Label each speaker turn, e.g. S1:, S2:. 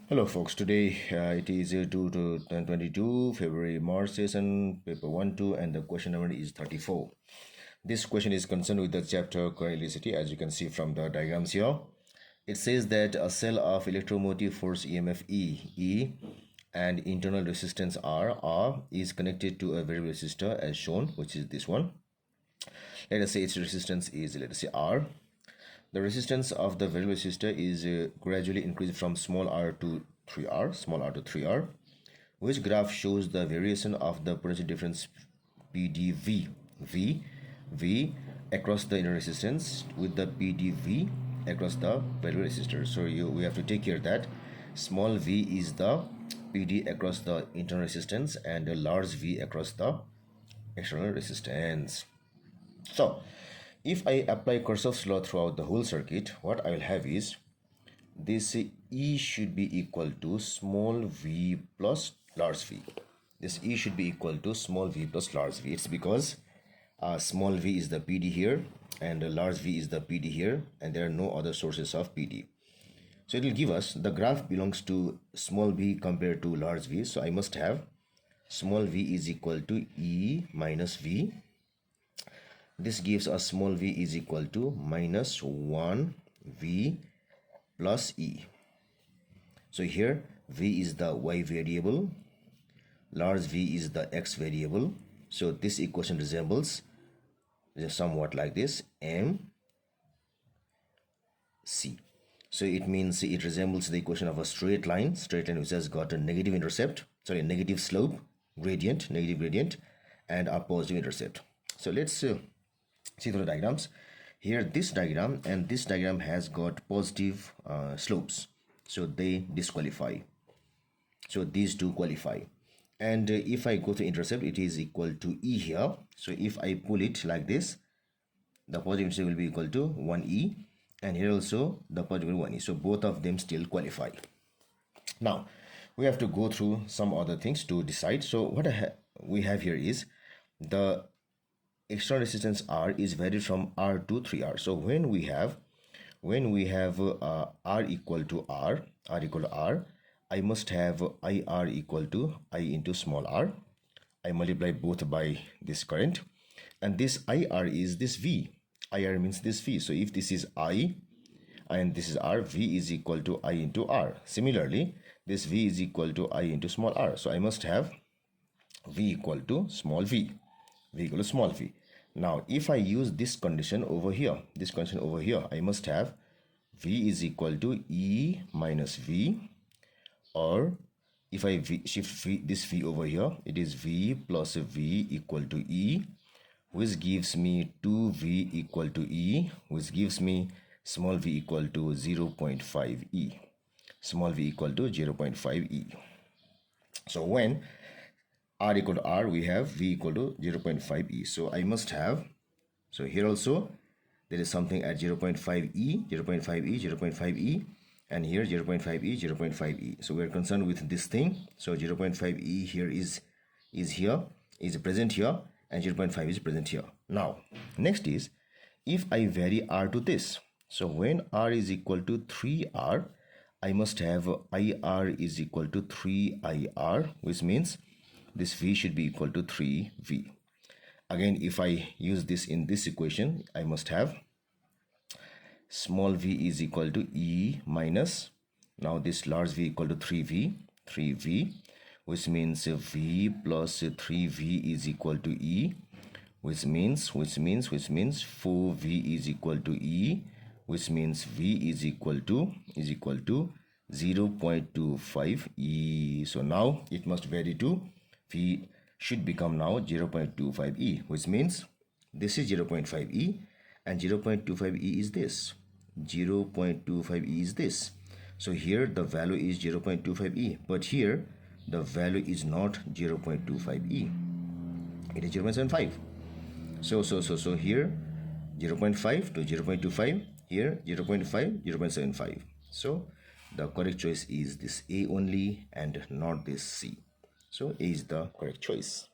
S1: Hello folks, today it is 2 to 2022 February March session paper 1 2 and the question number is 34. This question is concerned with the chapter corelicity. As you can see from the diagrams here, it says that a cell of electromotive force EMF E and internal resistance R is connected to a variable resistor as shown, which is this one. Let us say its resistance is, let us say, R. The resistance of the variable resistor is gradually increased from small r to 3r, which graph shows the variation of the potential difference PdV, V across the inner resistance with the PdV across the variable resistor. So we have to take care that small v is the PD across the internal resistance and the large V across the external resistance. So if I apply Kirchhoff's law throughout the whole circuit, what I will have is this E should be equal to small v plus large V. This E should be equal to small v plus large V. It's because small v is the PD here and large V is the PD here, and there are no other sources of PD. So it will give us the graph belongs to small v compared to large V. So I must have small v is equal to E minus V. This gives us small v is equal to minus 1 V plus E. So here V is the Y variable, large V is the X variable. So this equation resembles somewhat like this, M C. So it means it resembles the equation of a straight line which has got a negative slope, negative gradient, and a positive intercept. So let's see through the diagrams. Here this diagram and this diagram has got positive slopes, so they disqualify. So these two qualify. And if I go to intercept, it is equal to E here. So if I pull it like this, the positive intercept will be equal to 1E, and here also the positive will be 1E. So both of them still qualify. Now we have to go through some other things to decide. So what we have here is the external resistance R is varied from R to 3R. So when we have R equal to R, I must have IR equal to I into small r. I multiply both by this current, and this IR is this V. IR means this V. So if this is I and this is R, V is equal to I into R. Similarly, this V is equal to I into small r. So I must have V equal to small v. V equal to small v. Now if I use this condition over here, I must have V is equal to E minus V, or if I shift this V over here, it is V plus V equal to E, which gives me 2V equal to E, which gives me small v equal to 0.5 E. Small v equal to 0.5 E. So when R equal to R, we have V equal to 0.5 E. So I must have, so here also there is something at 0.5 E, 0.5 E, 0.5 E, and here 0.5 E, 0.5 E. So we are concerned with this thing. So 0.5 E here is present here, and 0.5 is present here. Now next is, if I vary R to this, so when R is equal to 3R, I must have IR is equal to 3IR, which means this V should be equal to 3V. Again, if I use this in this equation, I must have small v is equal to E minus, now this large V equal to 3V, which means V plus 3V is equal to E, which means 4V is equal to E, which means V is equal to 0.25 E. So now it must vary to V should become now 0.25 E, which means this is 0.5 E and 0.25 E is this. 0.25 E is this. So here the value is 0.25 E, but here the value is not 0.25 E. It is 0.75. So here 0.5 to 0.25, here 0.5, 0.75. So the correct choice is this A only and not this C. So A is the correct choice.